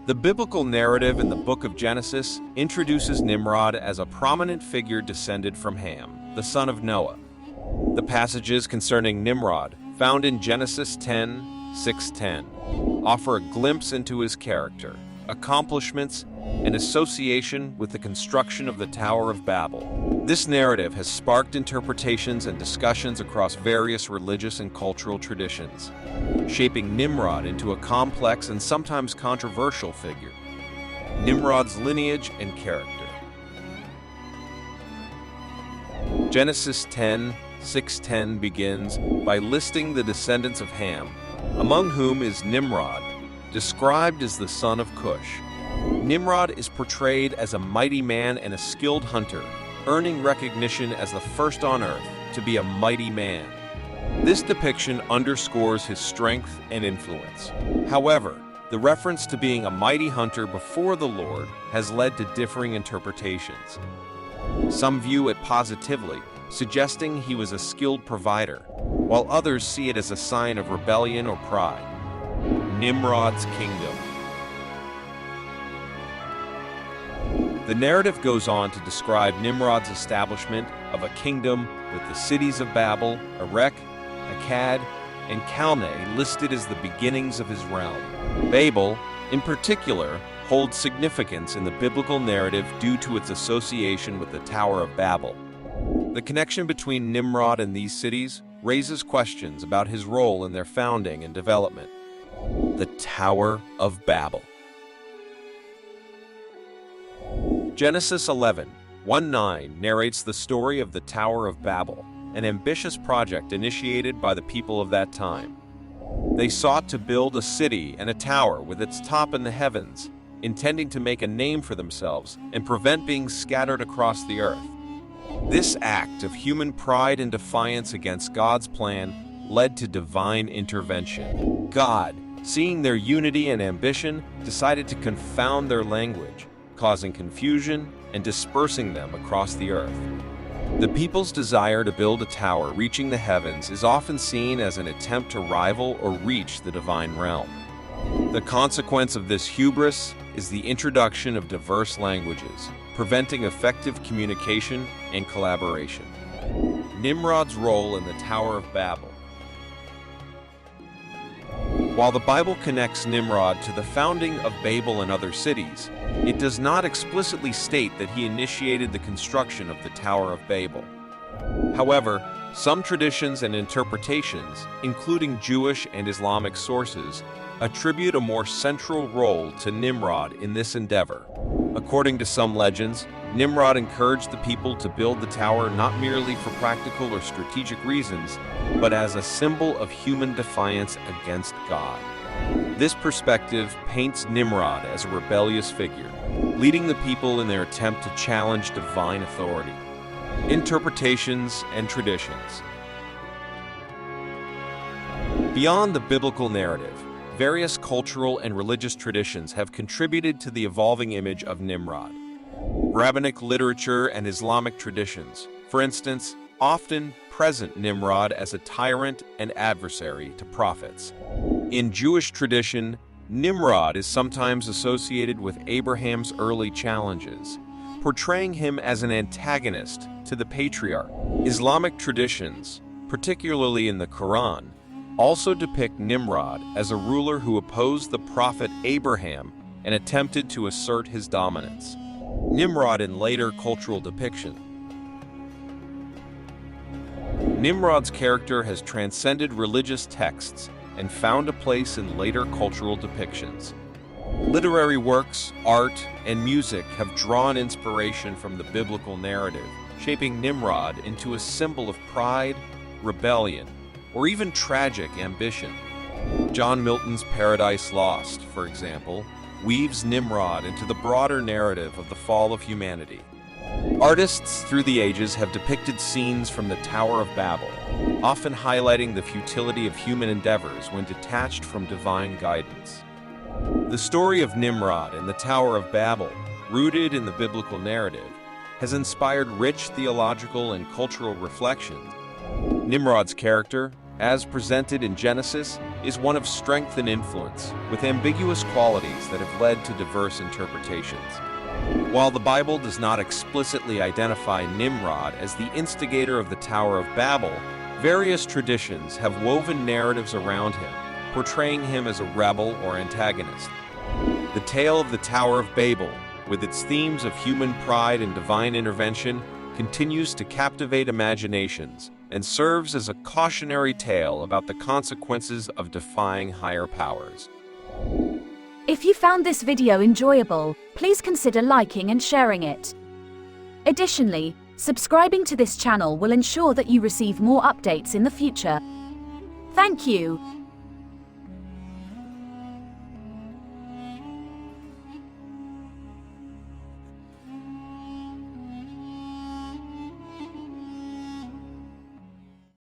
The biblical narrative in the book of Genesis introduces Nimrod as a prominent figure descended from Ham, the son of Noah. The passages concerning Nimrod, found in Genesis 10:6-10, offer a glimpse into his character, accomplishments, and association with the construction of the Tower of Babel. This narrative has sparked interpretations and discussions across various religious and cultural traditions, shaping Nimrod into a complex and sometimes controversial figure. Nimrod's lineage and character. Genesis 10:6-10 begins by listing the descendants of Ham, among whom is Nimrod, described as the son of Kush. Nimrod is portrayed as a mighty man and a skilled hunter, earning recognition as the first on earth to be a mighty man. This depiction underscores his strength and influence. However, the reference to being a mighty hunter before the Lord has led to differing interpretations. Some view it positively, suggesting he was a skilled provider, while others see it as a sign of rebellion or pride. Nimrod's Kingdom. The narrative goes on to describe Nimrod's establishment of a kingdom with the cities of Babel, Erech, Akkad, and Calneh listed as the beginnings of his realm. Babel, in particular, holds significance in the biblical narrative due to its association with the Tower of Babel. The connection between Nimrod and these cities raises questions about his role in their founding and development. The Tower of Babel. Genesis 11:1-9 narrates the story of the Tower of Babel, an ambitious project initiated by the people of that time. They sought to build a city and a tower with its top in the heavens, intending to make a name for themselves and prevent being scattered across the earth. This act of human pride and defiance against God's plan led to divine intervention. God, seeing their unity and ambition, decided to confound their language, causing confusion and dispersing them across the earth. The people's desire to build a tower reaching the heavens is often seen as an attempt to rival or reach the divine realm. The consequence of this hubris is the introduction of diverse languages, preventing effective communication and collaboration. Nimrod's role in the Tower of Babel. While the Bible connects Nimrod to the founding of Babel and other cities, it does not explicitly state that he initiated the construction of the Tower of Babel. However, some traditions and interpretations, including Jewish and Islamic sources, attribute a more central role to Nimrod in this endeavor. According to some legends, Nimrod encouraged the people to build the tower not merely for practical or strategic reasons, but as a symbol of human defiance against God. This perspective paints Nimrod as a rebellious figure, leading the people in their attempt to challenge divine authority. Interpretations and traditions. Beyond the biblical narrative, various cultural and religious traditions have contributed to the evolving image of Nimrod. Rabbinic literature and Islamic traditions, for instance, often present Nimrod as a tyrant and adversary to prophets. In Jewish tradition, Nimrod is sometimes associated with Abraham's early challenges, portraying him as an antagonist to the patriarch. Islamic traditions, particularly in the Quran, also depict Nimrod as a ruler who opposed the prophet Abraham and attempted to assert his dominance. Nimrod in later cultural depiction. Nimrod's character has transcended religious texts and found a place in later cultural depictions. Literary works, art, and music have drawn inspiration from the biblical narrative, shaping Nimrod into a symbol of pride, rebellion, or even tragic ambition. John Milton's Paradise Lost, for example, weaves Nimrod into the broader narrative of the fall of humanity. Artists through the ages have depicted scenes from the Tower of Babel, often highlighting the futility of human endeavors when detached from divine guidance. The story of Nimrod and the Tower of Babel, rooted in the biblical narrative, has inspired rich theological and cultural reflections. Nimrod's character, as presented in Genesis, is one of strength and influence, with ambiguous qualities that have led to diverse interpretations. While the Bible does not explicitly identify Nimrod as the instigator of the Tower of Babel, various traditions have woven narratives around him, portraying him as a rebel or antagonist. The tale of the Tower of Babel, with its themes of human pride and divine intervention, continues to captivate imaginations and serves as a cautionary tale about the consequences of defying higher powers. If you found this video enjoyable, please consider liking and sharing it. Additionally, subscribing to this channel will ensure that you receive more updates in the future. Thank you.